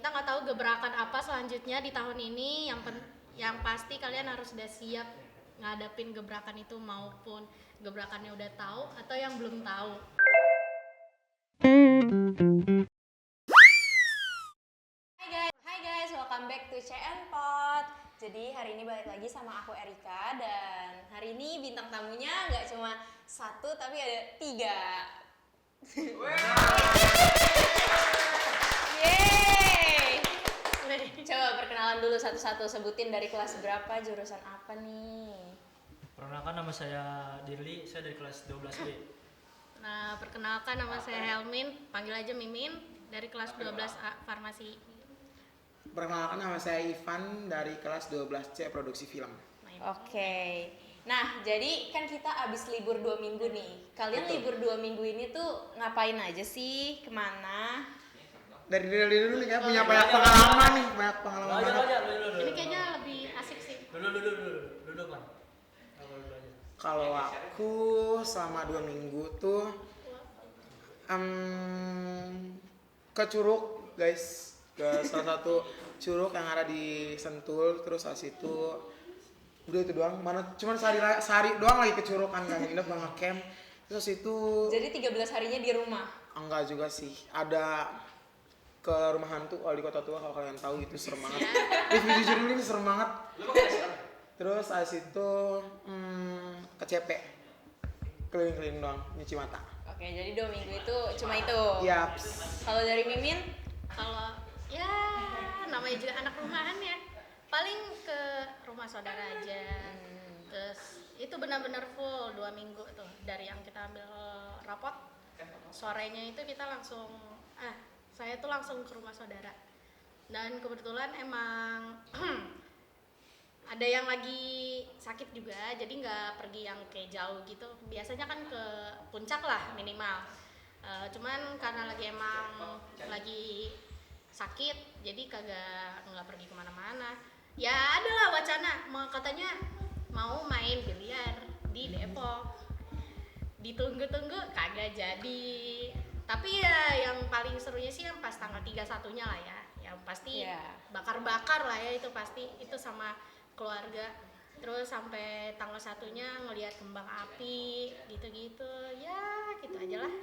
kita nggak tahu gebrakan apa selanjutnya di tahun ini. Yang pasti kalian harus sudah siap ngadapin gebrakan itu, maupun gebrakannya udah tahu atau yang belum tahu. Hai guys, welcome back to CN Pod. Jadi hari ini balik lagi sama aku Erika, dan hari ini bintang tamunya nggak cuma satu tapi ada 3. Yeay. Coba perkenalan dulu satu-satu, sebutin dari kelas berapa, jurusan apa nih? Perkenalkan, nama saya Dirli, saya dari kelas 12B. Nah, perkenalkan, nama saya Helmin, panggil aja Mimin, dari kelas 12A Farmasi. Perkenalkan, nama saya Ivan dari kelas 12C Produksi Film. Oke. Nah, jadi kan kita abis libur 2 minggu nih. Kalian Betul. libur 2 minggu ini tuh ngapain aja sih? Kemana? Dari dulu nih, kayak punya banyak pengalaman nih, banyak pengalaman Aja, banget. Ini kayaknya lebih asik sih. Dulu kan. Kalau aku selama 2 minggu tuh ke Curug, guys, ke salah satu curug yang ada di Sentul. Terus habis itu udah itu doang. Mana cuman sehari doang lagi ke Curug kan, nginep nggak ngecamp. Terus itu Jadi 13 harinya di rumah. enggak juga sih, ada ke rumah hantu kalau di Kota Tua, kalau kalian tahu itu serem banget. Jujur ini serem banget. Terus habis itu ke CP, keliling-keliling doang, nyuci mata. Oke, jadi 2 minggu itu cuma itu. Iya. Kalau dari Mimin? Kalau ya namanya juga anak rumahan ya, paling ke rumah saudara aja. Terus itu benar-benar full 2 minggu tuh, dari yang kita ambil rapot, sorenya itu kita langsung saya tuh langsung ke rumah saudara. Dan kebetulan emang ada yang lagi sakit juga, jadi nggak pergi yang kayak jauh gitu. Biasanya kan ke puncak lah minimal. Cuman karena lagi sakit, jadi nggak pergi kemana-mana. Ya adalah wacana, katanya mau main biliar di Depok. Ditunggu-tunggu kagak jadi. Tapi ya yang paling serunya sih yang pas tanggal 31-nya lah ya. Yang pasti bakar-bakar lah ya, itu pasti itu sama keluarga. Terus sampai tanggal 1-nya ngelihat kembang api gitu-gitu. Ya, gitu aja lah.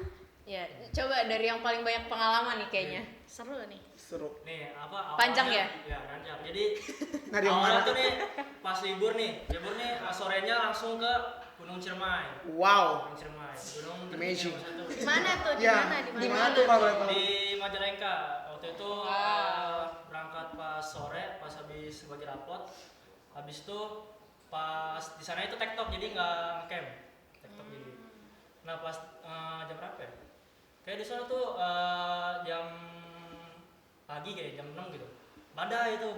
Ya, coba dari yang paling banyak pengalaman nih kayaknya. Seru nih. Seru. Nih, awalnya, Panjang ya? Ya, panjang. Jadi Nah, di awalnya mana tuh nih pas libur nih sorenya langsung ke Gunung Ciremai. Wow. Gunung Ciremai. Gunung Amazing. Di mana tuh? Di Ya, mana? di mana tuh kalau boleh tahu? Di Majalengka. Waktu itu Wow. berangkat pas sore, pas habis bagi rapot. Habis itu pas di sana itu tektok, jadi nggak camp. Tektok jadi. Nah, pas jam berapa ya? Kayak di sana tuh jam pagi, kayak jam 6 gitu. Badai. Aduh,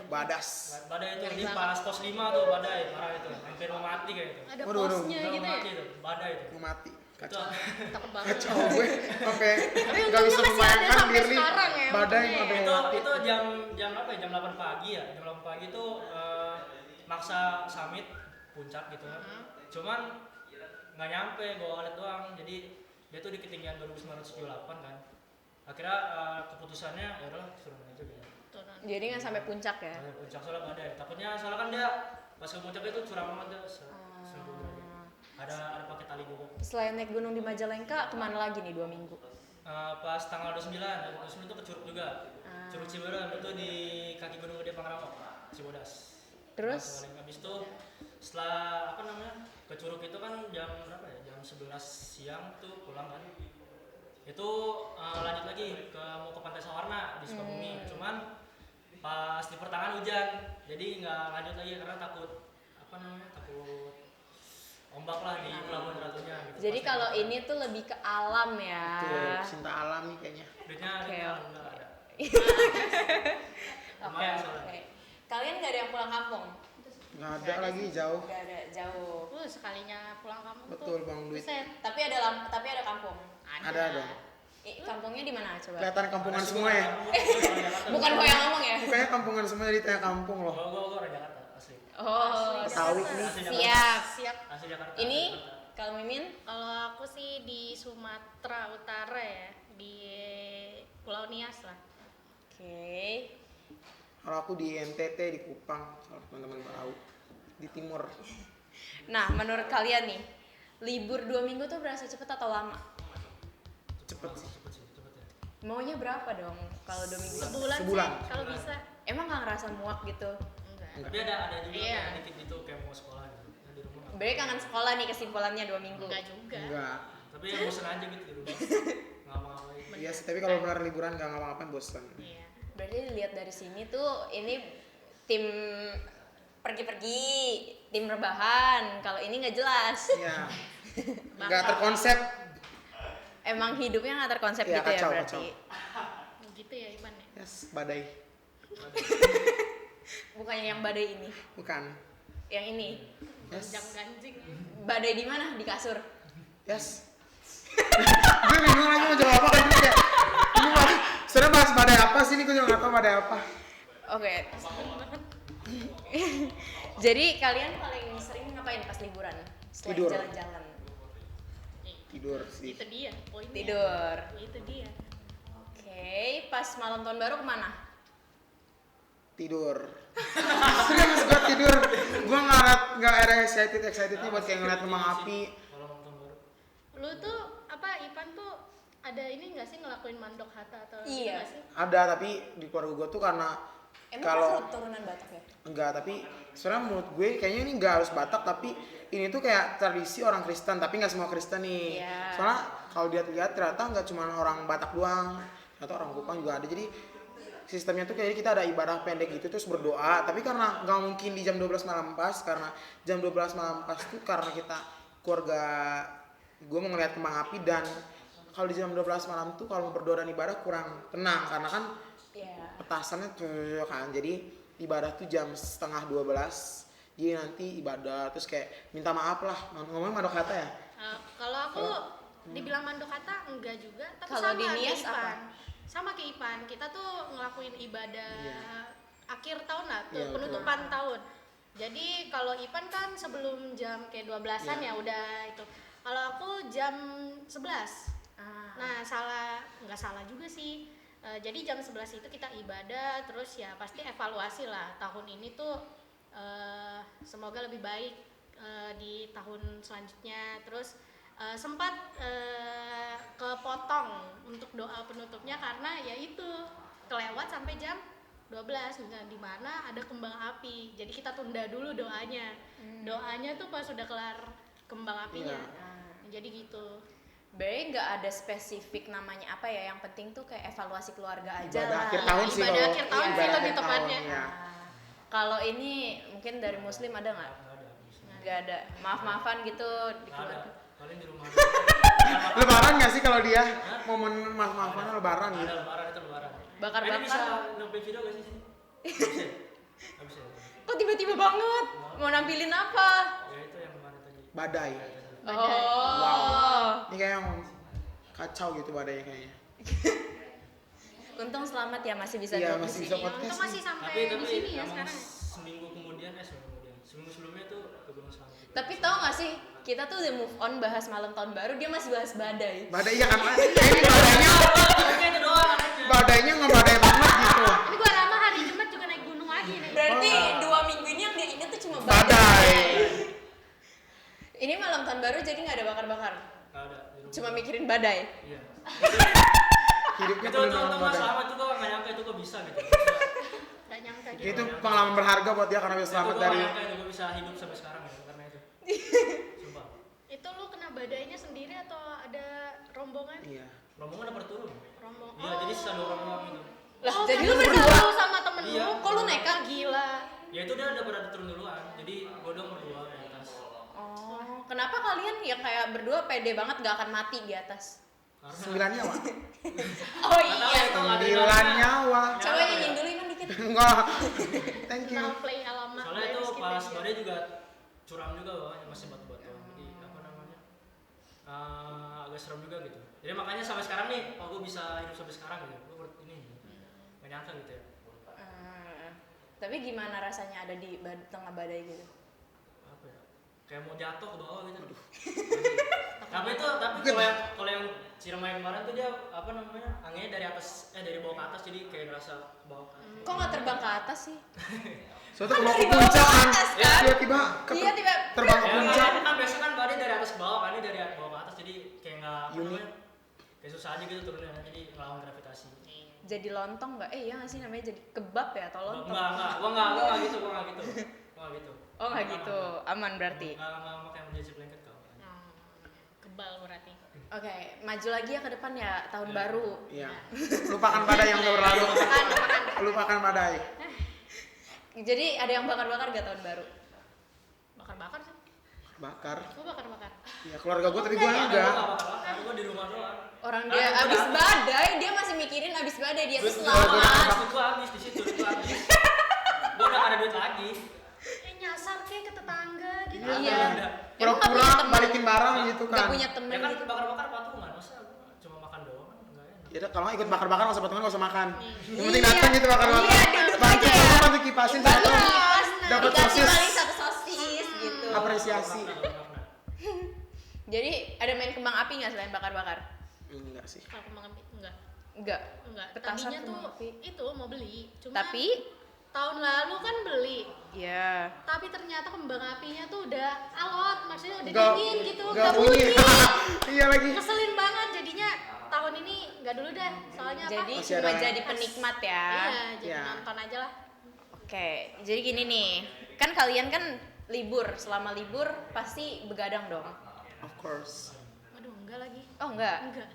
badas. Badai itu di panas pos 5 tuh, badai parah itu. Hampir mau mati kayak itu. Ada Waduh, posnya Udah gitu mau ya? mati itu, badai itu. Mau mati. Itu Kacau. Takut banget. Kacau gue sampai Tapi nggak untungnya bisa masih ada membayangkan sampai diri sekarang ya, badai untungnya sampai ya. mau mati. itu jam apa ya? Jam 8 pagi ya. Jam 8 pagi tuh maksa summit puncak gitu kan. Cuman nggak nyampe, gue liat doang. Jadi dia tuh di ketinggian 2978 kan. Akhirnya keputusannya ya udahlah, suruh aja gitu. Jadi nggak sampai puncak ya? Ada puncak soalnya badai. Takutnya soalnya kan dia pas ke puncak itu curang banget dia. 1000 derajat. Ada pakai tali juga. Selain naik gunung di Majalengka, kemana lagi nih 2 minggu? Pas tanggal 29 itu ke Curug juga. Curug Ciberem itu di kaki Gunung Gede Pangrango, Cibodas. Terus? Habis itu setelah ke Curug itu kan jam berapa ya? Jam 11 siang tuh pulang kan. Itu lanjut lagi mau ke Pantai Sawarna di Sukabumi. Cuman pas di pertengahan hujan, jadi nggak lanjut lagi karena takut takut ombak lah di Pelabuhan Ratunya gitu. Jadi kalau ini tuh lebih ke alam ya. Tuh, cinta alam nih kayaknya. duitnya Oke. alhamdulillah ada. Oke, Lumayan soalnya. oke. Kalian nggak ada yang pulang kampung? Nggak ada lagi, jauh. Nggak ada, jauh. Sekalinya pulang kampung tuh. Betul, Bang Duit. Buset, Tapi ada kampung. Ada dong. Kampungnya di mana coba? Kelihatan kampungan semua ya. Bukan kau yang ngomong ya? Kayaknya kampungan semua jadi tengah kampung loh. Gue orang Jakarta asli. Oh, Betawi Jakarta. nih. Asli Jakarta. siap. Siap. Asli Jakarta. Ini kalau Mimin? Kalau aku sih di Sumatera Utara ya, di Pulau Nias lah. Oke. Kalau aku di NTT, di Kupang, kalau teman-teman tahu, di timur. Nah, menurut kalian nih, libur 2 minggu tuh berasa cepet atau lama? Cepet sih. Cepet ya. Maunya berapa dong kalau 2 minggu? Sebulan, Sebulan. sih kalau bisa. Emang nggak ngerasa muak gitu? Enggak. Tapi ada juga Iya. kayak dikit gitu kayak mau sekolah gitu. Nah, di rumah nggak. Berarti kangen sekolah nih kesimpulannya 2 minggu. Enggak juga. Enggak. Tapi ya bosan aja gitu di rumah. Nggak ngapain. Iya sih, tapi kalau benar liburan nggak ngapa-ngapain bosan. Iya. Berarti dilihat dari sini tuh ini tim pergi-pergi, tim rebahan. Kalau ini nggak jelas. Iya. Nggak terkonsep. Emang hidupnya nggak terkonsep Iya, gitu ya kacau, berarti. Gitu ya Iman ya. Yes, badai. Bukannya yang badai ini, Bukan. yang ini. Yes. Ganjing. Badai di mana? Di kasur. Yes. Gue bingung lagi mau jawab apa kan ini kayak. Ini bahas, sebenarnya bahas badai apa sih ini, gue juga nggak tahu badai apa. Oke. Jadi kalian paling sering ngapain pas liburan? Selain Tidur. jalan-jalan. Tidur sih. Itu dia poinnya. Tidur. Itu dia. Oke, pas malam tahun baru kemana? Tidur. Serius gue tidur. Gue nggak ada excitednya buat kayak ngeliat kembang api. Kalau nonton baru. Lu tuh apa Ipan tuh ada ini nggak sih ngelakuin mandok hata atau gitu Iya. nggak sih? Ada, tapi di keluarga gue tuh karena Emang kalau turunan Batak ya? enggak, tapi sebenarnya menurut gue kayaknya ini nggak harus Batak, tapi ini tuh kayak tradisi orang Kristen, tapi nggak semua Kristen nih. Iya. Soalnya kalau dilihat ternyata nggak cuma orang Batak doang, ternyata orang Kupang juga ada. Jadi sistemnya tuh kayak kita ada ibadah pendek gitu terus berdoa, tapi karena nggak mungkin di jam 12 malam pas, karena jam 12 malam pas tuh karena kita keluarga gue mau ngeliat kembang api, dan kalau di jam 12 malam tuh kalau berdoa dan ibadah kurang tenang karena kan Iya. petasannya tuh kan, jadi ibadah tuh jam setengah 12, jadi nanti ibadah terus kayak minta maaf lah, ngomongin mandok kata ya. Kalau aku dibilang mandok kata enggak juga, tapi Kalau sama di kayak Nias Ipan. apa? Sama kayak Ipan, kita tuh ngelakuin ibadah Iya. akhir tahun lah, tuh Iya, betul. penutupan tahun. Jadi kalau Ipan kan sebelum jam kayak 12-an Iya. ya udah itu. Kalau aku jam 11. Ah. Nah, nggak salah juga sih. Jadi jam 11 itu kita ibadah, terus ya pasti evaluasi lah tahun ini tuh semoga lebih baik di tahun selanjutnya. Terus sempat kepotong untuk doa penutupnya karena ya itu kelewat sampai jam 12, nah, di mana ada kembang api. Jadi kita tunda dulu doanya. Doanya tuh pas sudah kelar kembang apinya. Jadi gitu. Berarti nggak ada spesifik namanya apa ya, yang penting tuh kayak evaluasi keluarga aja Ibadah lah. akhir tahun sih Ibadah kalau akhir tahun sih ibadah lebih akhir tepatnya. tahun, ya. Kalau ini mungkin dari muslim ada nggak? Nggak ada. Nggak ada. Maaf-maafan gitu di Nggak ada. keluarga. Paling di rumah. Lebaran nggak sih kalau dia momen maaf-maafannya lebaran Ada gitu. lebaran itu lebaran. Bakar-bakar. Ini bisa nampil video gak sih sini? Bisa. Nggak bisa. Kok tiba-tiba banget? Mau nampilin apa? Ya itu yang kemarin tadi. Badai. Oh. Ini kayak yang kacau gitu badainya kayaknya. Untung selamat ya, masih bisa Iya, duduk masih di bisa sini. podcast Untung masih nih. sampai Tapi di sini ya emang sekarang. seminggu kemudian seminggu sebelumnya tuh ke Gunung Selamat. Tapi tau gak sih, kita tuh udah move on bahas malam tahun baru, dia masih bahas badai. Badai ya kan? Ini badainya, Oke itu doang anaknya. badainya nggak badai banget gitu. Ini gua lama hari Jumat juga naik gunung lagi nih. Berarti Oh. 2 minggu ini yang dia inget tuh cuma Badai. badai. Ini malam tahun baru jadi gak ada bakar-bakar, Nggak ada. di rumah. cuma mikirin badai. Iya. Hidupnya Itu penuh tuh dengan mas badai. selamat tuh gua nggak nyangka itu kok bisa gitu. Gak nyangka juga. Itu pengalaman berharga buat dia karena bisa selamat Itu gua dari. nggak nyangka itu gua bisa hidup sampai sekarang ya karena itu. Sumpah. Itu lu kena badainya sendiri atau ada rombongan? Iya. Rombongan dapat turun. Rombongan. Iya jadi sisa 2 orang doang gitu. Lah, Oh, jadi kan lu berdua berdua. lu sama temen Iya. lu. Kok lu nekat? Gila. Ya itu dia udah pada turun duluan. Jadi gua doang berdua di atas. Oh, kenapa kalian yang kayak berdua pede banget gak akan mati di atas? Sembilan nyawa. Oh Nggak tahu iya. itu ada Sembilan nyawa. Coba ya. nyanyiin dulu Iman dikit. Enggak. Thank you. Now play alamat. Soalnya itu playlist kita pas dia. badai juga curam juga bawahnya masih batu-batu. Jadi apa namanya? Agak serem juga gitu. Jadi makanya sampai sekarang nih, oh gue bisa hidup sampai sekarang gitu. Gue ini nggak nyangka gitu ya. Tapi gimana rasanya ada di tengah badai gitu? Apa ya? Kayak mau jatuh ke bawah gitu. Tapi kalau yang Ciremai kemarin tuh dia apa namanya anginnya dari bawah ke atas jadi kayak ngerasa bawah ke atas. Kok nggak terbang ke atas sih? Soalnya kalau dari ke puncak bawah ke kan, atas, kan? tiba-tiba Iya, tiba terbang ke Ya puncak. kan biasa kan badai dari atas ke bawah, kan ini dari bawah ke atas jadi kayak nggak apa Unik. namanya kayak susah aja gitu turunnya jadi ngelawan gravitasi. jadi lontong nggak? Iya nggak sih namanya jadi kebab ya atau lontong? Enggak, gua nggak gitu. Gua nggak gitu. Oh nggak gitu, aman berarti. Nggak pakai menjadi blanket kau. Kebal berarti. Oke, maju lagi ya ke depan ya tahun baru. Iya. Lupakan badai yang udah berlalu. Lupakan badai. Jadi ada yang bakar-bakar gak tahun baru? Bakar-bakar sih. Bakar. Gua bakar-bakar. Ya keluarga gue tapi gue Gua enggak. nggak bakal, gua di rumah doang. Orang dia abis badai, dia masih mikirin abis badai dia tuh Duit selamat. gua habis di situ, duit gua habis. Gua udah gak ada duit lagi. Nyasar kayak ke tetangga gitu. Iya. Udah. Emang nggak punya Pura-pura temen? balikin barang gitu Gak kan. punya temen Ya kan gitu. bakar-bakar patungan, masa gua cuma makan doang kan enggak enak. Ya udah kalau nggak ikut bakar-bakar nggak usah patungan nggak usah makan. Yang Iya. penting datang gitu bakar-bakar. Iya, duduk Bantu aja ya. bantu kipasin sama Bagus. temen. Dapat Dikasih sosis. paling satu sosis gitu. Apresiasi. Jadi ada main kembang api nggak selain bakar-bakar? Enggak sih. Kalau kembang api enggak. Enggak. Petasan Tadinya tuh kembang api. itu mau beli. Cuma Tapi tahun lalu kan beli. ya Tapi ternyata kembang apinya tuh udah alot, maksudnya udah Nggak- dingin gitu, nggak nggak bunyi. bunyi. Iya lagi. Ngeselin banget jadinya tahun ini nggak dulu deh. Soalnya jadi apa? Masih cuma ada- jadi penikmat ya. Iya, jadi Iya. nonton aja lah. Oke, jadi gini nih, kan kalian kan libur, selama libur pasti begadang dong. Of course. Waduh, enggak lagi. Oh enggak, Enggak.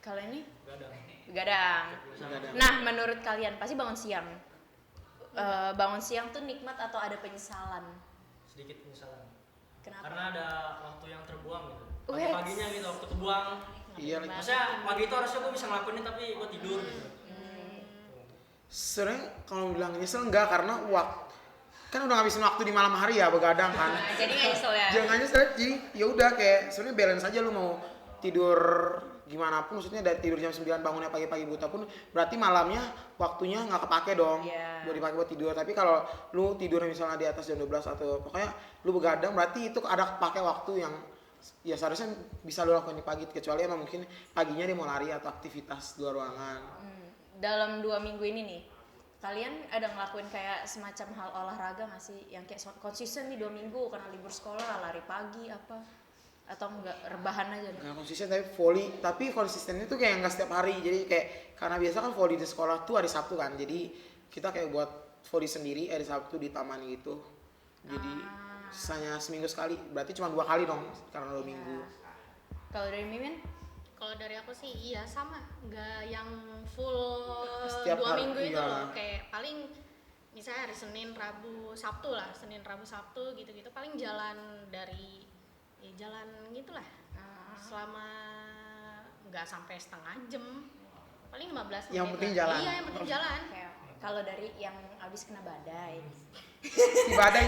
kalian nih Enggak ada. begadang. Enggak ada. Nah, menurut kalian pasti bangun siang. Bangun siang tuh nikmat atau ada penyesalan? Sedikit penyesalan. Kenapa? Karena ada waktu yang terbuang gitu. Wes. Pagi-paginya gitu waktu kebuang. Iya lagi. Maksudnya pagi itu harusnya gua bisa ngelakuin ini tapi gua tidur gitu. Sebenarnya kalau bilang nyesel enggak karena kan udah ngabisin waktu di malam hari ya begadang kan. Nah, jadi nggak nyesel ya? Jangan nyesel jadi ya udah kayak sebenarnya balance aja lu mau tidur gimana pun maksudnya dari tidur jam 9 bangunnya pagi-pagi buta pun berarti malamnya waktunya nggak kepake dong Iya. buat dipakai buat tidur. Tapi kalau lu tidur misalnya di atas jam 12 atau pokoknya lu begadang berarti itu ada kepake waktu yang ya seharusnya bisa lu lakukan di pagi kecuali emang mungkin paginya dia mau lari atau aktivitas luar ruangan. Dalam 2 minggu ini nih, kalian ada ngelakuin kayak semacam hal olahraga nggak sih? Yang kayak konsisten nih 2 minggu karena libur sekolah, lari pagi apa? Atau enggak, rebahan aja nih? Nggak konsisten tapi konsistennya tuh kayak nggak setiap hari jadi kayak karena biasa kan volley di sekolah tuh hari Sabtu kan jadi kita kayak buat volley sendiri hari Sabtu di taman gitu jadi sisanya seminggu sekali berarti cuma 2 kali dong karena 2 minggu. Kalau dari Mimin? Kalau dari aku sih iya sama, nggak yang full Setiap 2 hari, minggu itu iya. loh. Kayak paling misalnya hari Senin, Rabu, Sabtu lah, Senin, Rabu, Sabtu gitu-gitu paling jalan dari ya jalan gitulah. Selama nggak sampai setengah jam, paling 15 menit. Yang penting lah. jalan. Iya, yang penting jalan. Kayak kalau dari yang abis kena badai. Si badai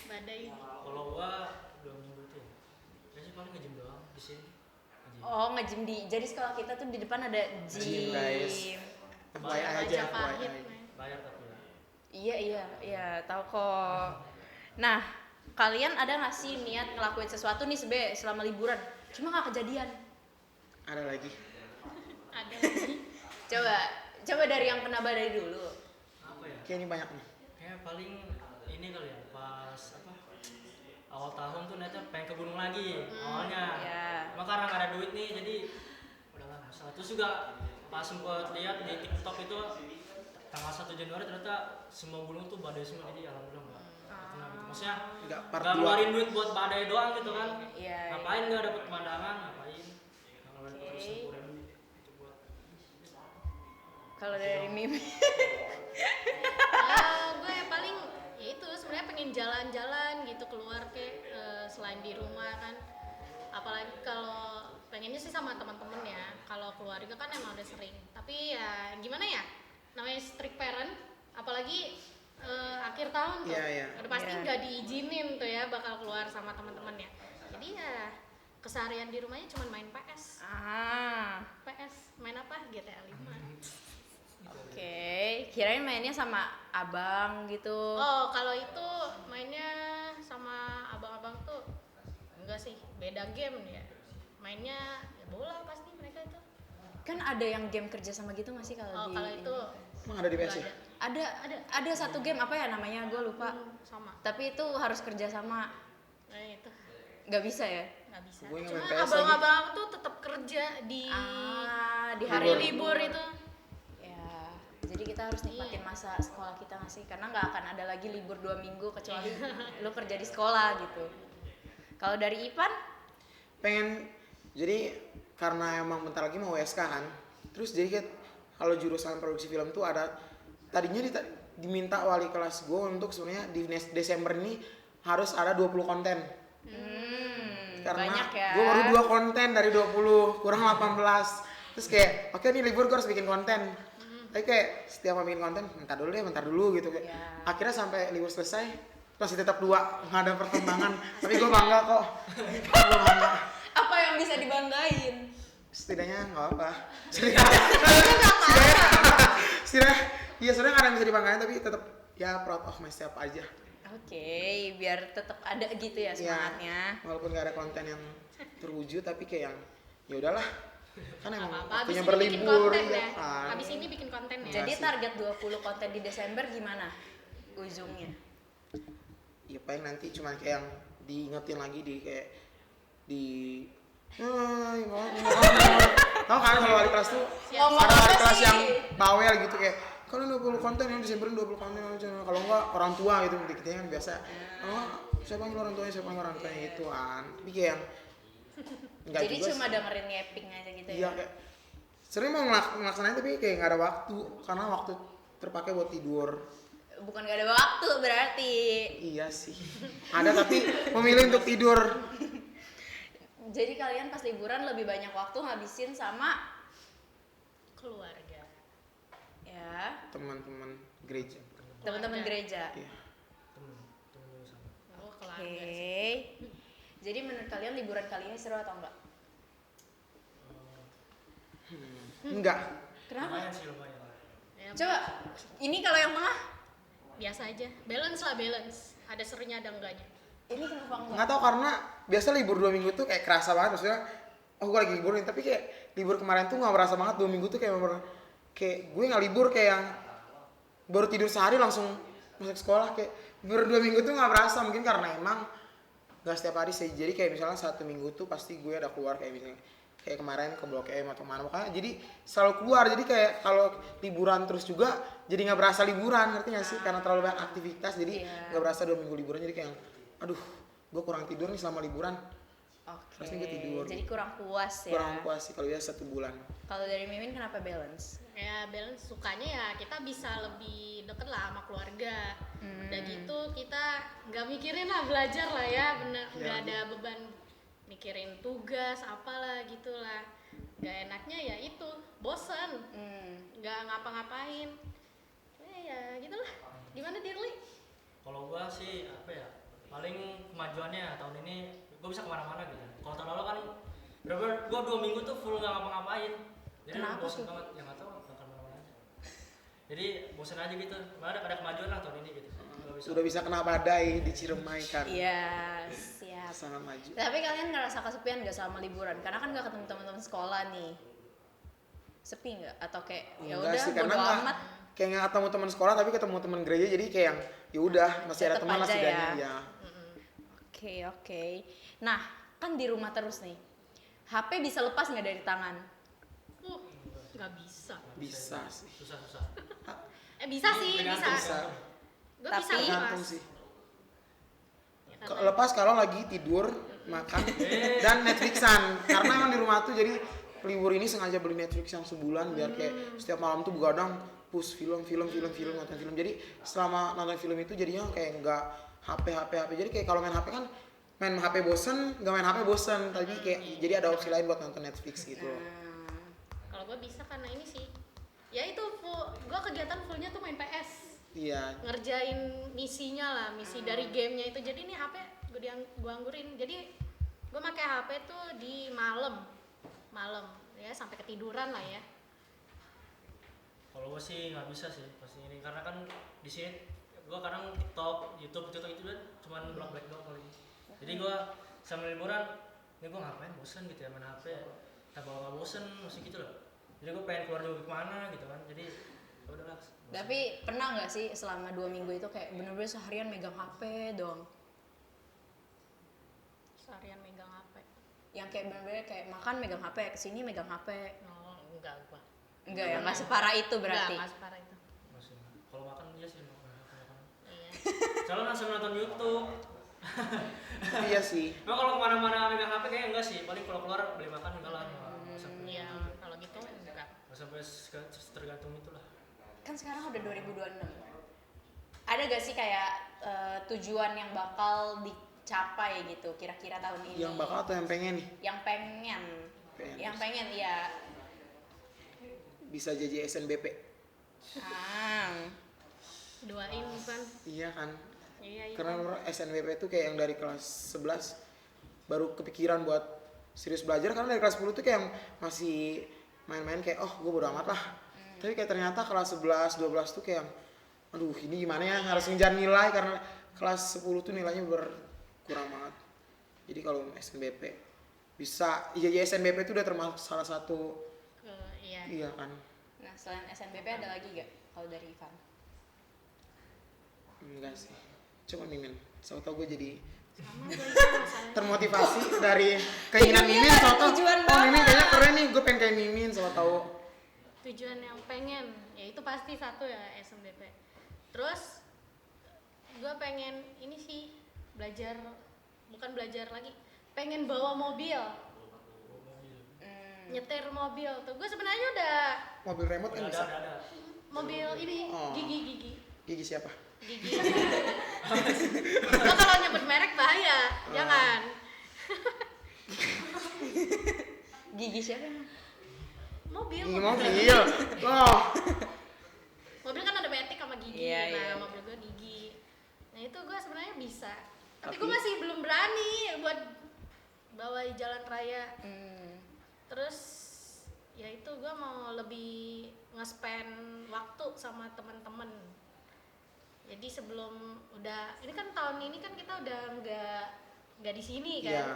Badai. Kalau gua 2 minggu itu ya. Biasanya paling nge-gym doang di sini. Nge-gym. Oh, nge-gym jadi sekolah kita tuh di depan ada Gym, gym. guys. FYI aja Majapahit, FYI. men. Bayar tapi ya. Iya, tahu kok. Nah, kalian ada nggak sih niat ngelakuin sesuatu nih selama liburan? Cuma nggak kejadian. Ada lagi Ada lagi. Coba dari yang kena badai dulu. Apa ya? kayak ini banyak nih. Kayak paling ini kali ya pas apa awal tahun tuh niatnya pengen ke gunung lagi awalnya. Iya. Cuma karena nggak ada duit nih jadi udahlah nggak usah. Terus juga pas sempet lihat di TikTok itu tanggal 1 Januari ternyata semua gunung tuh badai semua jadi alhamdulillah nggak kena gitu. Maksudnya Nggak part nggak 2. ngeluarin duit buat badai doang gitu kan. Iya. Ngapain nggak dapet pemandangan ngapain? Nggak ngeluarin Oke. 150.000 itu buat Kalau dari Mimi. Ya, gue paling ya itu sebenarnya pengen jalan-jalan gitu keluar kayak selain di rumah kan. Apalagi kalau pengennya sih sama teman-teman ya. Kalau keluarga kan emang udah sering. Tapi ya gimana ya? Namanya strict parent, apalagi akhir tahun tuh. Iya, iya. Udah pasti Iya. nggak diizinin tuh ya bakal keluar sama teman-temannya. Jadi ya keseharian di rumahnya cuma main PS. PS main apa? GTA 5. Oke, kirain mainnya sama abang gitu. Oh, kalau itu mainnya sama abang-abang tuh enggak sih, beda game ya. Mainnya ya bola pasti mereka itu. Kan ada yang game kerja sama gitu nggak sih kalau di Kalau ini? itu Emang ada di PS ya? nggak Ada satu game apa ya namanya, gue lupa. sama. Tapi itu harus kerja sama, Nah itu nggak bisa ya? nggak bisa. Gue nggak Cuma main PS lagi. abang-abang tuh tetap kerja di Di hari hari libur itu. Ya, jadi kita harus nikmatin masa sekolah kita nggak sih? Karena nggak akan ada lagi libur 2 minggu kecuali lu kerja di sekolah gitu. Kalau dari Ipan? Pengen, jadi karena emang bentar lagi mau WSK kan, terus jadi kayak kalau jurusan produksi film tuh ada, tadinya diminta wali kelas gue untuk sebenarnya di Desember ini harus ada 20 konten. Karena Banyak ya. gue baru 2 konten dari 20, kurang 18. Terus kayak, oke nih libur gue harus bikin konten. Tapi kayak setiap mau bikin konten, bentar dulu gitu. Kayak. Ya. Akhirnya sampai libur selesai, masih tetap 2, nggak ada perkembangan. Tapi gue bangga kok. Gue bangga. Apa yang bisa dibanggain? Setidaknya nggak apa. Setidaknya, iya sebenarnya nggak ada yang bisa dibanggain tapi tetap ya proud of myself aja. Oke, biar tetap ada gitu ya semangatnya. Ya, walaupun nggak ada konten yang terwujud tapi kayak yang ya udahlah. Kan emang Apa-apa, waktunya abis ini bikin berlibur konten ya ya. kan. Habis ini bikin konten ya. Jadi sih. target 20 konten di Desember gimana ujungnya? Ya paling nanti cuma kayak yang diingetin lagi di kayak di tahu kan kalau wali kelas tuh Ngomong ada wali apa kelas sih? yang bawel gitu kayak kalau 20 konten yang Desemberin 20 konten aja, kalau enggak orang tua gitu dikitnya kan biasa siapa yang orang tuanya gitu kan, tapi kayak yang enggak Jadi juga cuma sih. dengerin ngeping aja gitu Iya ya? kayak sering mau ngelaksanain tapi kayak nggak ada waktu karena waktu terpakai buat tidur. Bukan gak ada waktu berarti. Iya sih ada tapi memilih untuk tidur. Jadi kalian pas liburan lebih banyak waktu ngabisin sama Keluarga. ya Teman-teman gereja. teman-teman gereja. Iya. temen sama. Oh, Oke. keluarga sih. Jadi menurut kalian liburan kali ini seru atau enggak? Enggak. Kenapa? Lumayan sih lumayan. Ya, Coba ini kalau yang tengah, biasa aja. Balance lah, balance. Ada serunya ada enggaknya. ini kenapa enggak? Nggak tahu karena biasa libur 2 minggu tuh kayak kerasa banget maksudnya. Oh gue lagi libur nih tapi kayak libur kemarin tuh nggak berasa banget 2 minggu tuh kayak bener kayak gue nggak libur kayak yang baru tidur sehari langsung masuk sekolah kayak baru 2 minggu tuh nggak berasa mungkin karena emang nggak setiap hari sih jadi kayak misalnya 1 minggu tuh pasti gue ada keluar kayak misalnya kayak kemarin ke Blok M atau mana makanya jadi selalu keluar jadi kayak kalau liburan terus juga jadi nggak berasa liburan ngerti nggak sih karena terlalu banyak aktivitas jadi Iya. nggak berasa 2 minggu liburan jadi kayak aduh gue kurang tidur nih selama liburan. Oke. Pasti gue tidur. Jadi kurang puas ya. Kurang puas sih kalau biasa 1 bulan. Kalau dari Mimin kenapa balance? Ya balance sukanya ya kita bisa lebih deket lah sama keluarga. Udah gitu kita nggak mikirin lah belajar lah ya, bener nggak ada beban mikirin tugas apalah gitulah. Gak enaknya ya itu bosan, nggak ngapa-ngapain. Ya gitulah. Gimana Dirli? Kalau gua sih apa ya? Paling kemajuannya tahun ini gua bisa kemana-mana gitu. Kalau tahun lalu kan bener-bener gua 2 minggu tuh full nggak ngapa-ngapain. Jadi Kenapa bosan tuh? banget, ya nggak tahu nggak kemana-mana aja. Jadi bosan aja gitu. Ada kemajuan lah tahun ini gitu. Gua bisa. Sudah bisa kena badai di Ciremai kan. Iya, siap. Sangat maju. Tapi kalian ngerasa kesepian gak sama liburan? Karena kan gak ketemu teman-teman sekolah nih. Sepi nggak? Atau kayak ya Enggak udah sih karena bodo nggak amat? kayak nggak ketemu teman sekolah tapi ketemu teman gereja jadi kayak yang ya udah masih ada Tetep teman lah aja setidaknya ya. ya. Oke. Nah, kan di rumah terus nih. HP bisa lepas nggak dari tangan? Nggak bisa. Bisa sih. Susah-susah. Bisa sih, bisa. Bisa. Gue Tapi- bisa Tergantung lepas. sih. Ya, karena- Lepas kalau lagi tidur, makan dan Netflixan. Karena emang di rumah tuh jadi libur ini sengaja beli Netflix yang sebulan biar kayak setiap malam tuh begadang push film nonton film. Jadi selama nonton film itu jadinya kayak nggak HP. Jadi kayak kalau main HP kan main HP bosen, nggak main HP bosen. Tapi kayak jadi ada opsi lain buat nonton Netflix gitu loh. Kalau gue bisa karena ini sih. Ya itu gue kegiatan fullnya tuh main PS. Iya. Ngerjain misinya lah, misi dari gamenya itu. Jadi ini HP gue anggurin. Jadi gue pakai HP tuh di malam ya sampai ketiduran lah ya. Kalau gue sih nggak bisa sih pasti ini karena kan di sini gue kadang TikTok, YouTube itu kan cuman blok doang kali. Jadi gue sambil liburan, ini gue ngapain bosan gitu ya main HP. tak bakal nggak bosen masih gitu loh. Jadi gue pengen keluar juga kemana gitu kan, jadi ya udahlah. Tapi pernah nggak sih selama 2 minggu itu kayak bener-bener seharian megang HP doang? Seharian megang HP. Yang kayak bener-bener kayak makan megang HP, kesini megang HP. No, enggak gua. Enggak ya, nggak separah itu berarti. Enggak separah itu. Masih kalau makan dia sih makan. Iya. Soalnya langsung nonton YouTube. Iya sih. Nah, kalau kemana-mana megang HP kayaknya enggak sih, paling kalau keluar beli makan enggak lah. Iya, kalau gitu enggak. Nggak sampai tergantung itulah. Kan sekarang udah 2026. Ada gak sih kayak tujuan yang bakal dicapai gitu kira-kira tahun ini? Yang bakal atau yang pengen nih? Yang pengen. Pengen. Yang pengen ya. Bisa jadi SNBP. Doain kan. Iya kan. Iya. Karena SNBP itu kayak yang dari kelas 11 baru kepikiran buat serius belajar, karena dari kelas 10 tuh kayak masih main-main kayak oh gue bodo amat lah. Tapi kayak ternyata kelas 11, 12 tuh kayak aduh ini gimana ya, harus ngejar nilai karena kelas 10 tuh nilainya berkurang banget. Jadi kalau SNBP bisa, iya SNBP itu udah termasuk salah satu Iya. iya kan. Nah selain SNBP ada lagi gak kalau dari Ivan? Enggak sih, cuma Mimin. Soalnya tau gue jadi Sama gua itu masalahnya. termotivasi dari keinginan Iya, Mimin. ada Soalnya tau, tujuan oh Mimin banget. kayaknya keren nih, gue pengen kayak Mimin. Soalnya tau Tujuan yang pengen, ya itu pasti satu ya SNBP. Terus gue pengen ini sih belajar, bukan belajar lagi, pengen bawa mobil, nyetir mobil tuh. Gue sebenarnya udah mobil remote kan bisa. Ada. mobil ini Oh. gigi. Gigi siapa? Gigi. Lo kalau nyebut merek bahaya, jangan. Gigi siapa emang? Mobil. Gigi mobil. Oh. Mobil kan ada metik sama gigi. Iya, Nah, iya. mobil gue gigi. Nah, itu gue sebenarnya bisa. Tapi Tapi- gue masih belum berani buat bawa jalan raya. Terus ya itu gue mau lebih nge-spend waktu sama teman-teman. Jadi sebelum udah ini kan tahun ini kan kita udah nggak di sini kan. Iya.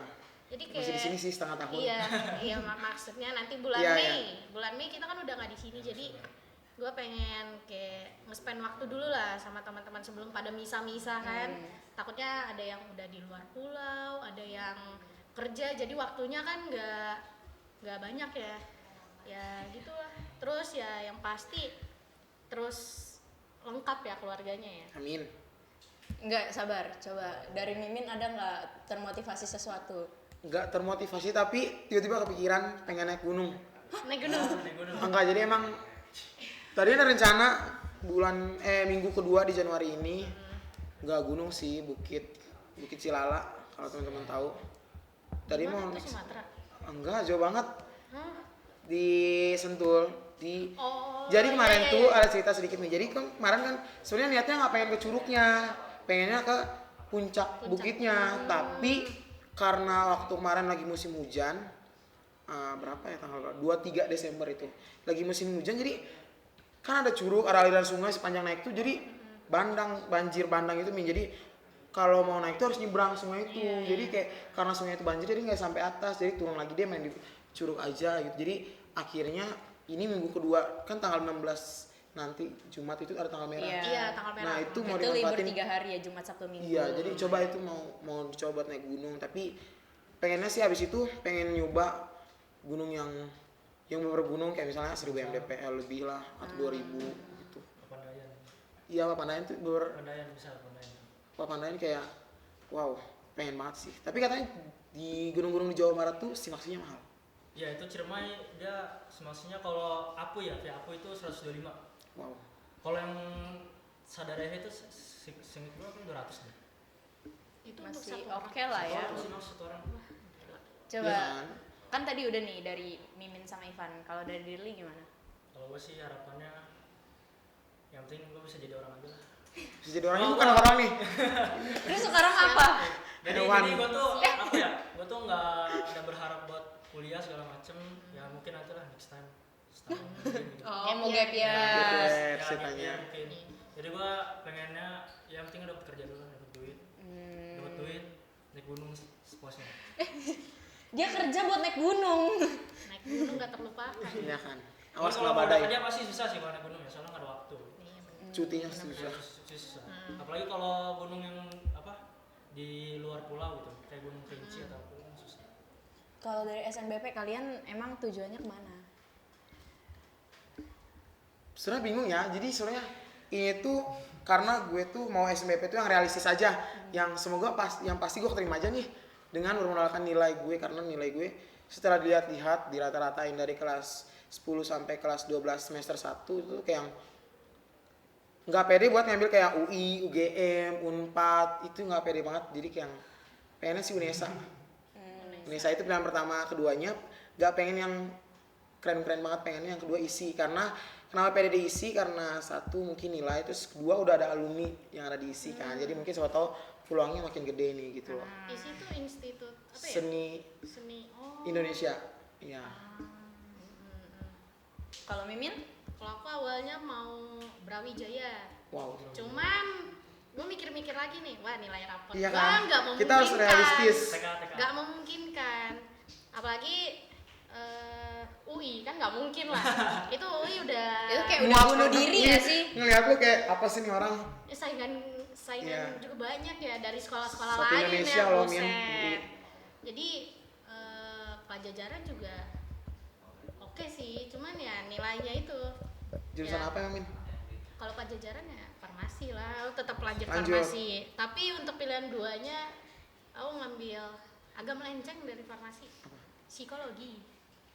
Jadi kayak Masih di sini sih setengah tahun. Iya, iya maksudnya nanti bulan Iya, Mei. iya. Bulan Mei kita kan udah nggak di sini, jadi gue pengen kayak nge-spend waktu dulu lah sama teman-teman sebelum pada misa-misa kan. Takutnya ada yang udah di luar pulau, ada yang kerja, jadi waktunya kan nggak banyak ya. Ya gitu lah. Terus ya yang pasti terus lengkap ya keluarganya ya. Amin. Enggak, sabar. Coba dari Mimin ada nggak termotivasi sesuatu? Enggak termotivasi tapi tiba-tiba kepikiran pengen naik gunung. Naik gunung. Enggak, jadi emang tadi ada rencana minggu kedua di Januari ini. Enggak gunung sih, Bukit Cilala kalau teman-teman tahu. Tadi mau Itu Sumatera. enggak, jauh banget Hah? di Sentul di Oh. jadi kemarin iya, tuh iya. ada cerita sedikit nih. Jadi kemarin kan sebenarnya niatnya nggak pengen ke curugnya, pengennya ke puncak bukitnya. Tapi karena waktu kemarin lagi musim hujan, berapa ya tanggal 23 Desember itu lagi musim hujan, jadi kan ada curug, ada aliran sungai sepanjang naik tuh, jadi banjir bandang itu Min. Jadi kalau mau naik tuh harus nyebrang sungai itu. Jadi kayak karena sungai itu banjir jadi nggak sampai atas, jadi turun lagi dia main di curug aja gitu. Jadi akhirnya ini minggu kedua kan tanggal 16 nanti Jumat itu ada tanggal merah. Iya, tanggal merah. Nah itu mau Itu libur dimanfaatin. 3 hari ya, Jumat, Sabtu, Minggu. Iya, jadi coba itu mau dicoba buat naik gunung, tapi pengennya sih habis itu pengen nyoba gunung yang bener gunung kayak misalnya 1000 mdpl lebih lah atau 2000 gitu. Papandayan. Iya, Papandayan tuh Papandayan bisa Papandayan. Papandayan kayak wow, pengen banget sih. Tapi katanya di gunung-gunung di Jawa Barat tuh simaksinya mahal. Ya itu Ciremai dia semasinya kalau Apu ya, via Apu itu 125. Wow. Kalau yang Sadaraya itu singkat gua kan 200 deh. Itu untuk Masih satu orang. oke lah ya. Satu sih, Mas, satu orang. Coba, Iya kan? kan tadi udah nih dari Mimin sama Ivan. Kalau dari Dirli gimana? Kalau gua sih harapannya yang penting gua bisa jadi orang aja lah. Bisa jadi orangnya bukan orang nih. Terus sekarang apa? Jadi Hewan. gua tuh apa ya? Gua tuh nggak berharap buat kuliah segala macem. Ya mungkin nanti lah next time. Setahun mungkin gitu. Oh, mau gap Gap year. year. Ya, ceritanya. mungkin. Jadi gua pengennya yang penting dapat kerja dulu, dapat duit, naik gunung sepuasnya. Dia kerja buat naik gunung. Naik gunung nggak terlupakan. Iya kan. Kalau Awas kena mau badai. kerja pasti susah sih kalau naik gunung ya, soalnya nggak ada waktu. Iya, bener. Cutinya susah. Susah. Apalagi kalau gunung yang di luar pulau gitu, kayak Gunung Kerinci atau apa, susah. Kalau dari SNBP kalian emang tujuannya kemana? Sebenarnya bingung ya. Jadi sebenarnya ini tuh karena gue tuh mau SNBP tuh yang realistis aja, yang semoga yang pasti gue keterima aja nih dengan bermodalkan nilai gue, karena nilai gue setelah dilihat-lihat di rata-ratain dari kelas 10 sampai kelas 12 semester 1 itu kayak yang nggak pede buat ngambil kayak UI, UGM, Unpad, itu nggak pede banget. Jadi kayak pengennya sih UNESA. UNESA itu pilihan pertama, keduanya nggak pengen yang keren-keren banget, pengennya yang kedua isi. Karena kenapa pede di isi? Karena satu mungkin nilai, terus kedua udah ada alumni yang ada di isi kan. Jadi mungkin siapa tahu peluangnya makin gede nih gitu loh. Isi itu institut apa ya? Seni Oh. Indonesia. Iya. Kalau Mimin? Kalau aku awalnya mau Brawijaya. Wow. Cuman gue mikir-mikir lagi nih, wah nilai rapor Iya gua kan? nggak memungkinkan. Kita harus realistis. Nggak memungkinkan. Apalagi UI kan nggak mungkin lah. Itu UI udah Itu kayak udah bunuh diri ya sih? Ngeliat lu kayak apa sih nih orang? saingan Iya. juga banyak ya dari sekolah-sekolah Satu lain Indonesia ya, loh, buset. Min. Jadi Pajajaran juga oke sih, cuman ya nilainya itu. Jurusan Ya. apa ya, Min? Kalau Pajajaran ya farmasi lah, tetap lanjut Lanjut. farmasi. Tapi untuk pilihan duanya, aku ngambil agak melenceng dari farmasi, psikologi.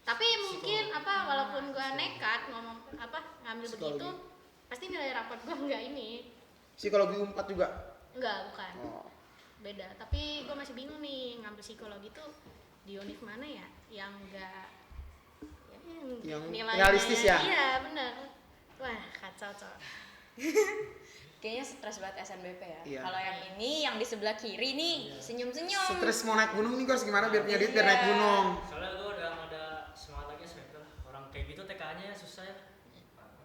Tapi mungkin walaupun gua nekat ngambil Psikologi. begitu, pasti nilai raport gua nggak ini, Psikologi Unpad juga. bukan. Oh. Beda. Tapi gua masih bingung nih ngambil psikologi tuh di univ mana ya, yang enggak Yang nilainya- realistis ya? Iya benar. Wah kacau coy. Kayaknya stres banget SNBP ya. Iya. Kalau yang ini, yang di sebelah kiri nih, senyum-senyum. Stres mau naik gunung nih, gue harus gimana biar punya duit biar naik gunung. Soalnya gue udah ada semangat lagi semester. Orang kayak gitu TK-nya susah ya.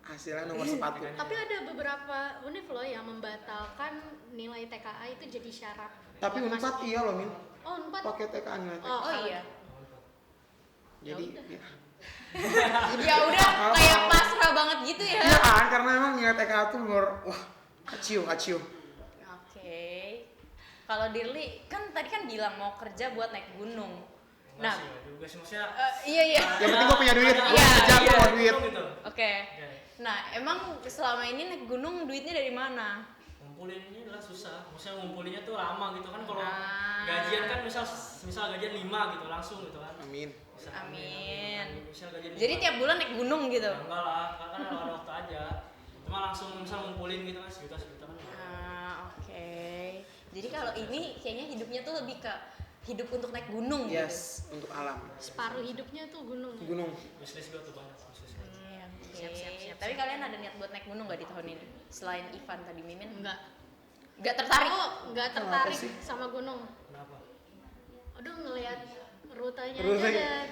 Hasilnya nomor sepatu. Tapi ada beberapa univ loh yang membatalkan nilai TKA itu jadi syarat. Tapi buat Unpad masuk. iya loh, Min. Oh Unpad. Pakai TK nilai TK. Oh iya. Jadi Ya ya. Ya udah kayak pasrah banget gitu ya. Iya kan, karena emang nilai TK tuh nomor wah kacau. Oke. Kalau Dirli kan tadi kan bilang mau kerja buat naik gunung. Enggak Nah, sih, enggak juga sih maksudnya. iya. Yang penting gue punya duit, gue Iya, kerja iya. gue mau duit. Gitu. Oke. Ya, Nah, emang selama ini naik gunung duitnya dari mana? ngumpulin ini adalah susah. Maksudnya ngumpulinnya tuh lama gitu kan, kalau Ah. gajian kan misal gajian 5 gitu langsung gitu kan. Amin. Bisa, Amin. Misal gajian Jadi 5. tiap bulan naik gunung gitu. Ya, enggak lah, kan ada waktu aja. Cuma langsung misal ngumpulin gitu kan sejuta kan. Oke. Jadi kalau ini kayaknya hidupnya tuh lebih ke hidup untuk naik gunung gitu. Yes, untuk alam. Separuh hidupnya tuh gunung. Gunung. Wishlist gue tuh banyak wishlist. Oke. Siap. Tapi kalian ada niat buat naik gunung nggak di tahun ini? Selain Ivan tadi Mimin? Enggak. Nggak tertarik? Aku nggak tertarik sih? sama gunung. Kenapa? Aduh ngelihat rutenya Rute. aja udah.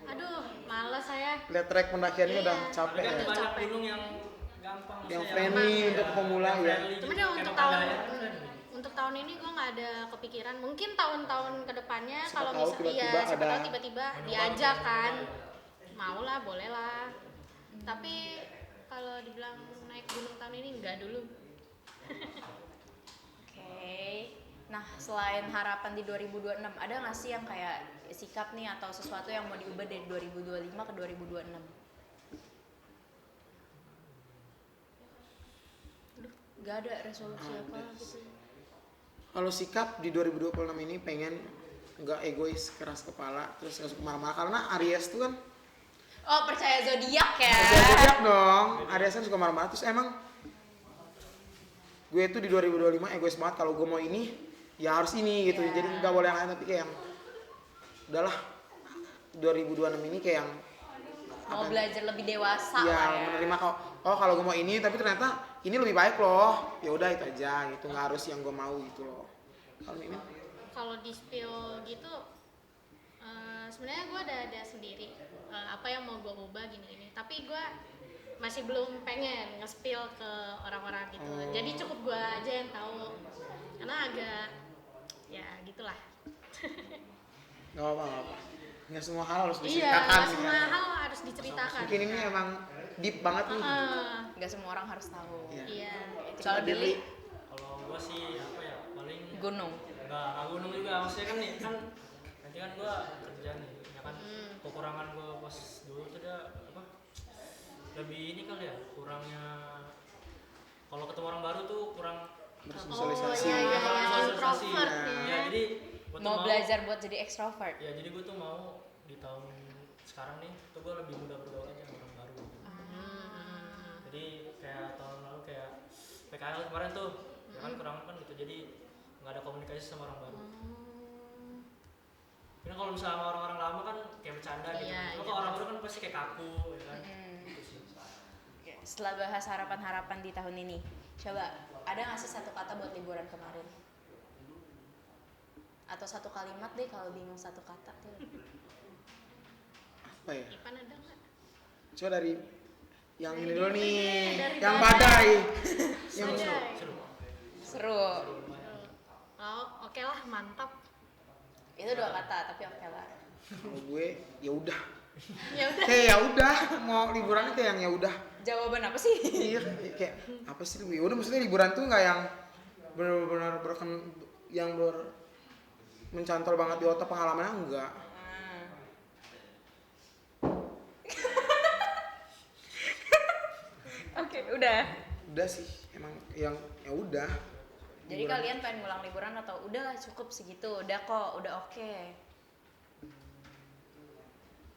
Aduh, malas saya. Lihat trek pendakiannya Iya. udah Tapi capek kan ya. banyak Capek. gunung yang gampang. Yang maksudnya friendly gampang, untuk pemula yang ya. friendly Cuman gitu. ya Kayak untuk makan tahun daya kan friendly. untuk tahun ini gue nggak ada kepikiran. Mungkin tahun-tahun kedepannya Siapa kalau tahu misalnya tiba-tiba siapa ada- tahu tiba-tiba Mencoba diajak gitu, kan, mencoba. mau lah boleh lah. Tapi kalau dibilang naik gunung tahun ini enggak dulu. Oke. Nah, selain harapan di 2026, ada nggak sih yang kayak sikap nih atau sesuatu yang mau diubah dari 2025 ke 2026? Gak ada resolusi apa gitu. Kalau sikap di 2026 ini pengen nggak egois, keras kepala, terus nggak suka marah-marah karena Aries tuh kan Oh, percaya zodiak ya? zodiak dong. Aries kan suka marah-marah, terus emang gue tuh di 2025 egois banget, kalau gue mau ini ya harus ini gitu. Iya. Jadi nggak boleh yang lain, tapi kayak yang udahlah 2026 ini kayak yang Mau apa, belajar lebih dewasa ya lah ya. menerima kalau gue mau ini tapi ternyata ini lebih baik loh, ya udah itu aja gitu, nggak harus yang gue mau gitu loh. Kalau Mimin Kalau di spill gitu, sebenarnya gue ada sendiri apa yang mau gue ubah gini-gini. Tapi gue masih belum pengen nge-spill ke orang-orang gitu. Oh. Jadi cukup gue aja yang tahu. Karena agak ya gitulah. Nggak apa-apa. Nggak semua hal harus Iya, diceritakan. nggak gitu semua kan. hal harus diceritakan. Mungkin ini emang deep banget nih. Nggak semua orang harus tahu. Iya. Iya. Kalau Billy Kalau gua sih apa ya paling gunung. nggak gunung juga maksudnya kan nih kan nanti kan gua kerja nih ya kan kekurangan gua pas dulu tuh dia apa lebih ini kali ya kurangnya kalau ketemu orang baru tuh kurang Bersosialisasi. Oh, iya, iya, kurang iya. sosialisasi. Introvert ya ya. jadi gua tuh Mau belajar buat jadi extrovert. ya jadi gua tuh mau di tahun sekarang nih tuh gua lebih mudah bergaul aja sama orang baru jadi kayak tahun lalu kayak PKL kemarin tuh ya kan kurang kan gitu jadi nggak ada komunikasi sama orang baru. Karena kalau misalnya sama orang-orang lama kan kayak bercanda gitu. Iya, Cuma iya, kalau orang baru kan pasti kayak kaku ya kan. Gitu sih. Setelah bahas harapan-harapan di tahun ini, coba ada nggak sih satu kata buat liburan kemarin? Atau satu kalimat deh kalau bingung satu kata tuh. Apa ya? Ipan ada nggak? Coba dari yang ini dulu Dari nih, dari yang badai. badai. Yang Badai. Seru. Seru. Oh, oke lah, mantap. Itu dua kata, tapi oke lah. kalau gue ya udah. Ya udah. Kayak ya udah, mau liburan kayak yang ya udah. Jawaban apa sih? Iya, kayak apa sih? Ya udah maksudnya liburan tuh nggak yang benar-benar yang mencantol banget di otak pengalamannya enggak. Oke, udah. Udah sih, emang yang ya udah. Jadi kalian pengen ngulang liburan atau udahlah cukup segitu, udah kok, udah oke.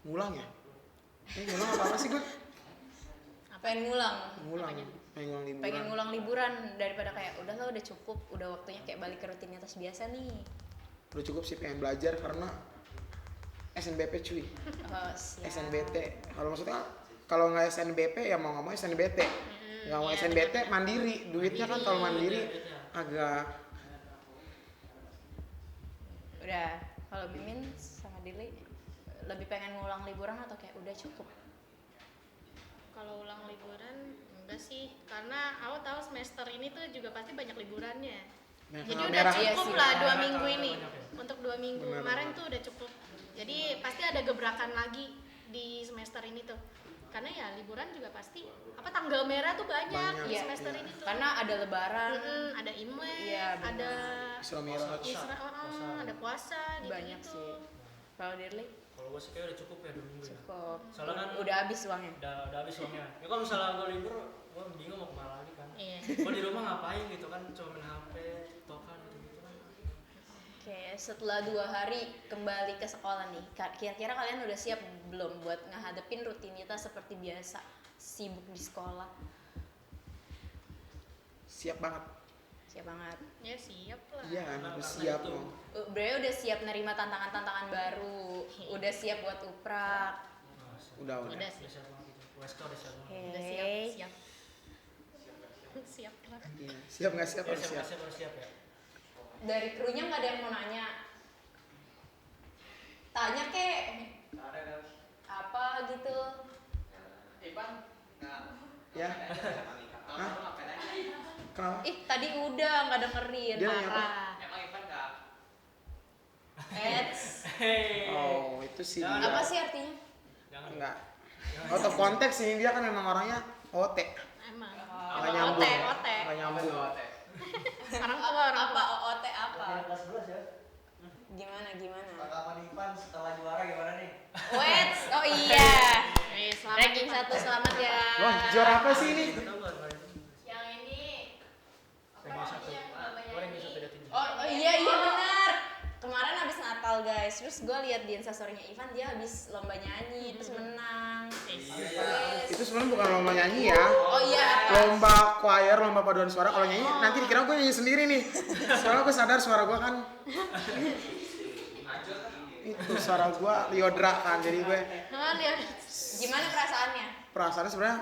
Ngulang ya? Ngulang apa sih gue? Pengen ngulang, Ngulang. Pengen ngulang liburan. pengen ngulang liburan daripada kayak udahlah udah cukup, udah waktunya kayak balik ke rutinitas biasa nih. Udah cukup sih pengen belajar karena SNBP cuy. Oh, siap. SNBT. Kalau maksudnya kalau nggak SNBP ya mau nggak mau SNBT. Nggak mau iya, SNBT mandiri. Duitnya kan kalau mandiri agak Udah, kalau Mimin sama Dili lebih pengen ngulang liburan atau kayak udah cukup? Kalau ulang liburan enggak sih, karena aku tahu semester ini tuh juga pasti banyak liburannya. Nah, Jadi kalau udah merah. Iya cukup sih, lah 2 merah minggu kalau ini. banyak ya. Untuk 2 minggu Benar. kemarin tuh udah cukup. Jadi pasti ada gebrakan lagi di semester ini tuh. Karena ya liburan juga pasti apa tanggal merah tuh banyak, Banyak, di iya. semester ini tuh. Karena ada lebaran, Ada Imlek, Iya, benar. ada Isra Miraj. ada puasa gitu. banyak sih. Kalau Dirli Kalau gua sih kayak udah cukup ya 2 minggu ya. cukup. Soalnya kan Udah habis uangnya. udah habis uangnya. Ya kalau misalnya gua libur, gua bingung mau kemana lagi kan. Iya. Gua di rumah ngapain gitu kan, cuma main HP, TikTokan gitu kan. Oke, setelah 2 hari kembali ke sekolah nih, kira-kira kalian udah siap belum buat ngehadapin rutinitas seperti biasa, sibuk di sekolah? Siap banget. Siap banget. Ya siap lah. Iya, Karena harus siap itu. loh. Berarti udah siap nerima tantangan-tantangan baru, udah siap buat uprak. Nah, siap. Udah. Udah sih. Udah siap banget gitu. USK udah siap banget. Udah Oke. siap. Siap lah. Iya. Siap nggak siap Ya, harus siap, siap. siap, harus siap ya. Dari krunya nggak ada yang mau nanya. Tanya kek. Apa gitu? Ya. Hah? Kenapa? Ih, tadi udah nggak dengerin. Dia nanya apa? Parah. Eits. Hei. Oh, itu sih Jangan. dia. Apa sih artinya? Jangan. Enggak. Out of konteks sih, dia kan memang orangnya OT. Emang. Nggak Emang nyambung. ote. Nggak nyambung. Orang tua, orang Apa tua. OOT apa? Kelas 11 ya. Gimana gimana? Pengalaman Ivan setelah juara gimana nih? Wait, oh iya. Selamat Ranking 1 selamat ya. Wah, juara apa sih ini? Tahu nggak kemarin? Yang ini. Ranking 1. Gua ranking 1 dari 7. Oh iya benar. Kemarin habis Natal guys, terus gue lihat di instastorynya Ivan dia habis lomba nyanyi terus menang. Yes. Itu sebenarnya bukan lomba nyanyi ya. Oh iya. Lomba choir, lomba paduan suara. Kalau nyanyi nanti dikira gue nyanyi sendiri nih. Soalnya gue sadar suara gue kan itu suara gue liodra kan, jadi gue Nah, lihat. Gimana perasaannya? perasaannya sebenarnya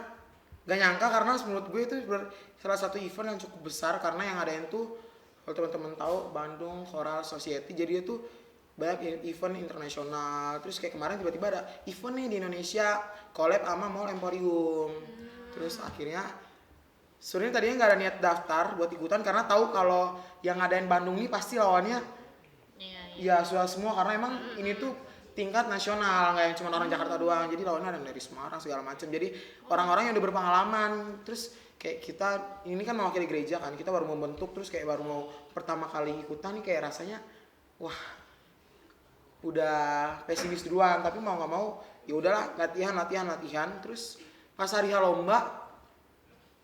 gak nyangka karena menurut gue itu salah satu event yang cukup besar karena yang ngadain tuh kalau teman-teman tahu Bandung Choral Society, jadi itu banyak event internasional. Terus kayak kemarin tiba-tiba ada event nih di Indonesia collab sama Mall Emporium. Terus akhirnya sebenarnya tadinya nggak ada niat daftar buat ikutan karena tahu kalau yang ngadain Bandung nih pasti lawannya Iya, iya. ya sudah semua karena emang ini tuh tingkat nasional, nggak yang cuma orang Jakarta doang. Jadi lawannya ada dari Semarang segala macam. Jadi orang-orang yang udah berpengalaman. Terus kayak kita ini kan mewakili gereja kan, kita baru mau bentuk, terus kayak baru mau pertama kali ikutan nih, kayak rasanya wah udah pesimis duluan. Tapi mau nggak mau ya udahlah, latihan. Terus pas hari lomba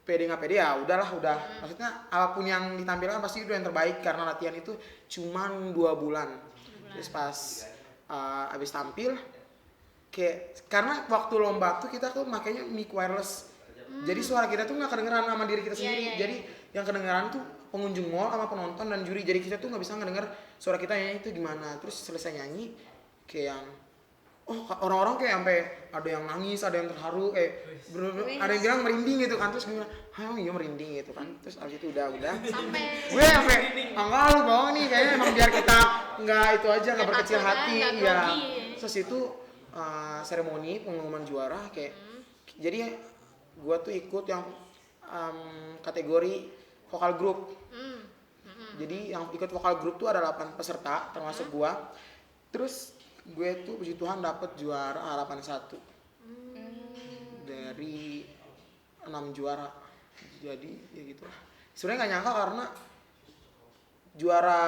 pede nggak pede ya udahlah, udah maksudnya apapun yang ditampilkan pasti itu yang terbaik karena latihan itu cuman 2 bulan. Terus pas abis tampil kayak karena waktu lomba tuh kita tuh makanya mic wireless, jadi suara kita tuh nggak kedengeran sama diri kita sendiri. Jadi yang kedengeran tuh pengunjung mall sama penonton dan juri, jadi kita tuh nggak bisa ngedenger suara kita nyanyi itu gimana. Terus selesai nyanyi kayak yang orang-orang kayak sampai ada yang nangis, ada yang terharu, kayak ada yang bilang merinding gitu kan. Terus gue bilang, iya merinding gitu kan. Terus abis itu udah Sampai gue sampai enggak lu bohong nih, kayaknya emang biar kita nggak itu aja, nggak berkecil hati ya. Terus itu seremoni pengumuman juara kayak jadi gue tuh ikut yang kategori vokal grup. Jadi yang ikut vokal grup tuh ada 8 peserta termasuk gue. Terus gue tuh puji Tuhan dapet juara harapan 1 dari 6 juara. Jadi ya gitu lah. Sebenarnya nggak nyangka karena juara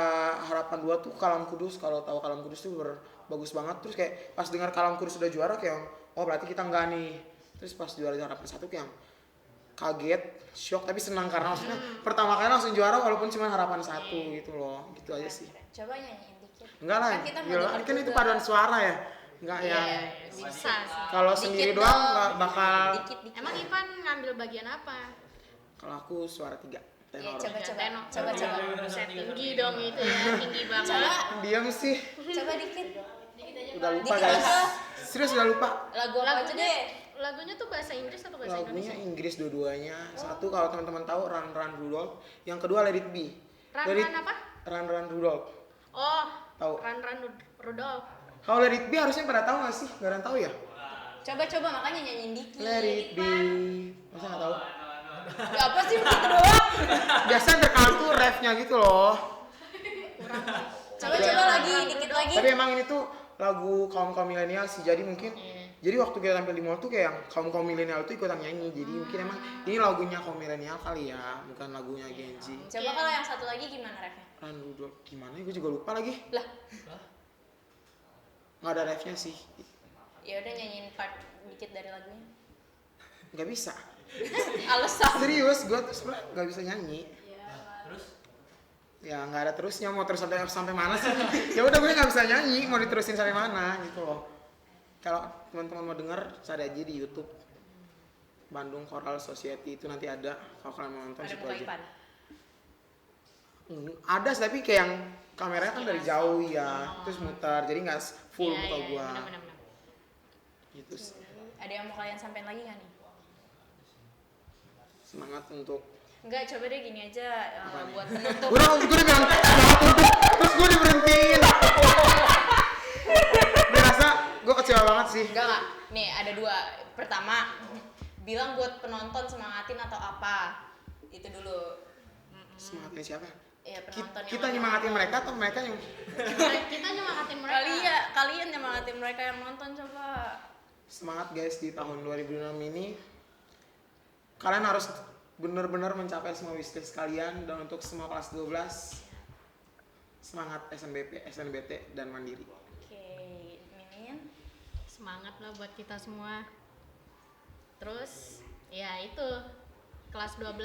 harapan 2 tuh Kalam Kudus. Kalau tahu Kalam Kudus tuh bagus banget. Terus kayak pas dengar Kalam Kudus udah juara kayak oh berarti kita enggak nih. Terus pas juara harapan 1 kayak kaget, shock tapi senang karena maksudnya pertama kali langsung juara walaupun cuma harapan 1 gitu loh. Gitu aja sih. Coba nyanyiin dikit. Enggak lah, kan itu paduan suara ya, enggak yang bisa sih. kalau sendiri doang nggak bakal. Dikit. Emang Ivan ngambil bagian apa? Kalau aku suara 3 Iya, tenor. coba. Buset, tinggi dong itu ya, tinggi banget. Coba. Diam sih, Coba dikit. udah lupa Dikit guys. aja. Serius udah lupa. Lagu apa aja deh? Lagunya tuh bahasa Inggris atau bahasa Lagunya Indonesia? Inggris dua-duanya. Satu kalau teman-teman tahu Run Run Rudolph, yang kedua Let It Be. Run apa? Run Run Rudolph. Oh, Tahu. Run Rudolph. Kalau Let It Be harusnya pada tahu nggak sih? Gak ada yang tahu ya? Coba makanya nyanyiin dikit. Let It Be. Masa nggak tahu? Ya apa sih begitu doang? Biasanya terkenal tuh refnya gitu loh. Coba lagi, dikit lagi. Tapi emang ini tuh lagu kaum milenial sih, jadi mungkin jadi waktu kita tampil di mall tuh kayak yang kaum milenial tuh ikutan nyanyi, jadi mungkin emang ini lagunya kaum milenial kali ya, bukan lagunya Gen Z. Coba kalau yang satu lagi gimana refnya? Run Rudolph gimana ya, gue juga lupa lagi. Lah, Nggak ada refnya sih, ya udah nyanyiin part dikit dari lagunya. nggak bisa. Alasan. Serius, gue tuh sebenarnya nggak bisa nyanyi. Terus Ya nggak ada terusnya, mau terus sampai mana sih? Ya udah gue nggak bisa nyanyi, mau diterusin sampai mana gitu loh. Kalau teman-teman mau denger, cari aja di YouTube Bandung Choral Society, itu nanti ada. Kalau kalian mau nonton Ada situ muka aja. Ivan. Ada sih, tapi kayak yang kameranya kan dari jauh ya, terus muter, jadi nggak full muka gua. Benar. Gitu sih. Ada yang mau kalian sampein lagi nggak nih? Semangat untuk. Enggak, coba deh gini aja Apaan buat nih? penutup. Gue udah bilang semangat untuk, terus gue diberhentiin. Gue rasa gue kecewa banget sih. Enggak. Nih, ada 2. Pertama, bilang buat penonton semangatin atau apa. Itu dulu. Semangatnya siapa? Ya, penonton yang Kita lagi nyemangatin nonton. mereka atau mereka yang? Kita nyemangatin mereka. Kalian nyemangatin mereka yang nonton coba. Semangat guys, di tahun 2006 ini kalian harus benar-benar mencapai semua wishlist kalian, dan untuk semua kelas 12 semangat SNBP, SNBT dan Mandiri. Oke, Mimin. Semangat lah buat kita semua. Terus ya itu kelas 12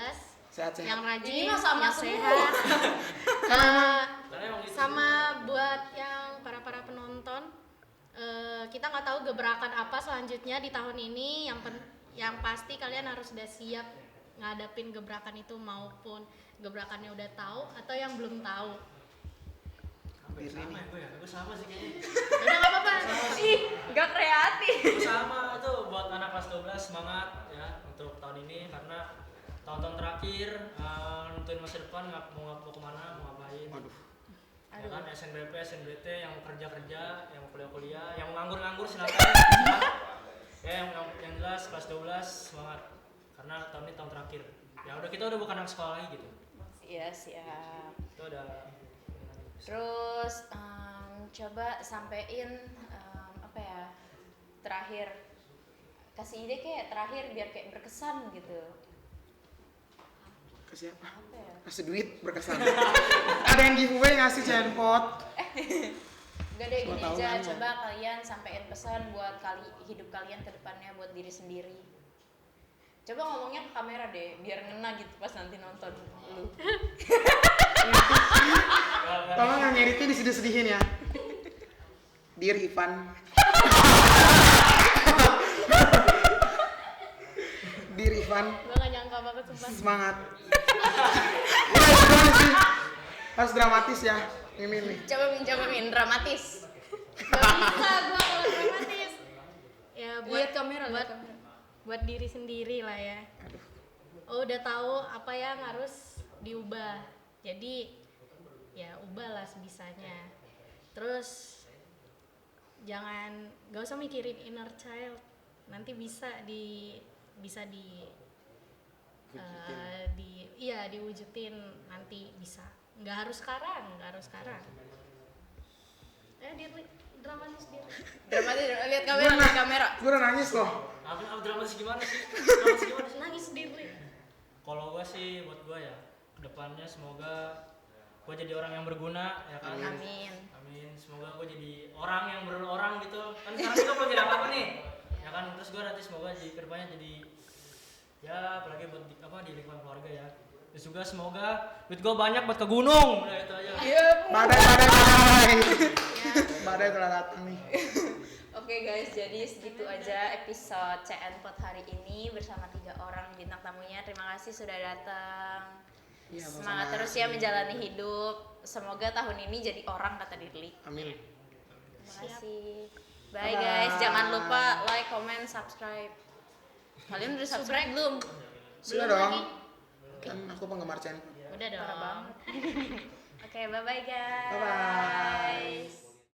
Sehat-sehat. yang rajin, Ini mah sama yang semua. sehat. karena emang gitu Sama buat yang para penonton, kita nggak tahu gebrakan apa selanjutnya di tahun ini. Yang pasti kalian harus udah siap ngadapin gebrakan itu, maupun gebrakannya udah tahu atau yang belum tahu. Hampir sama ya gue ya, gue sama sih kayaknya. Udah nggak apa-apa. Ih, enggak kreatif. Gue sama itu buat anak kelas 12 semangat ya untuk tahun ini, karena tahun-tahun terakhir nentuin masa depan mau kemana, mau ngapain. Waduh. Ya kan SNBP, SNBT, yang kerja, yang kuliah, yang nganggur silakan. Ya yang jelas kelas 12 semangat, karena tahun ini tahun terakhir. Ya udah, kita udah bukan anak sekolah lagi gitu. Iya, siap. Itu udah. Terus coba sampein apa ya, terakhir kasih ide kayak terakhir biar kayak berkesan gitu. Ke siapa? Apa ya? Kasih duit berkesan. Ada yang giveaway ngasih cenpot. Gak deh, gini Semua aja, tahunan. coba kalian sampein pesan buat hidup kalian ke depannya, buat diri sendiri. Coba ngomongnya ke kamera deh, biar ngena gitu pas nanti nonton lu. Tolong yang ngeditnya disedih-sedihin ya. Dear Ivan. Dear Ivan, Gue gak nyangka banget sumpah. semangat. Harus dramatis sih. Harus dramatis ya. Ini. Coba min dramatis. Gak bisa gue kalau dramatis. Ya Lihat kamera, buat, lihat kamera. buat diri sendiri lah ya. Aduh. Oh, udah tahu apa yang harus diubah. Jadi ya ubahlah sebisanya. Terus gak usah mikirin inner child. Nanti bisa diwujudin nanti bisa. Nggak harus sekarang. Dirli, dramatis Dirli. Dramatis, lihat kamera, lihat kamera. Gue udah nangis loh. Apa dramatis gimana sih? Dramatis gimana sih? Nangis Dirli. Kalau gue sih, buat gue ya, kedepannya semoga gue jadi orang yang berguna, ya kan? Amin. Amin. Semoga gue jadi orang yang berorang gitu. Kan sekarang kita belum jadi apa-apa nih, ya kan? Terus gue nanti semoga di kedepannya jadi, ya apalagi buat di lingkungan keluarga ya. Terus juga semoga duit gue banyak buat ke gunung, udah itu aja. Iya. Badai. Badai telah datang nih. Oke guys, jadi segitu aja episode CN Pod hari ini bersama 3 orang bintang tamunya. Terima kasih sudah datang. Iya, Semangat sama-sama. terus ya menjalani hidup. Semoga tahun ini jadi orang, kata Dirli. Amin. Terima kasih. Bye Bye-bye. guys, jangan lupa like, comment, subscribe. Kalian udah subscribe belum? Sudah dong. Kan aku penggemar cenpot. Udah dong. Parah banget. Oke, bye bye guys. Bye bye.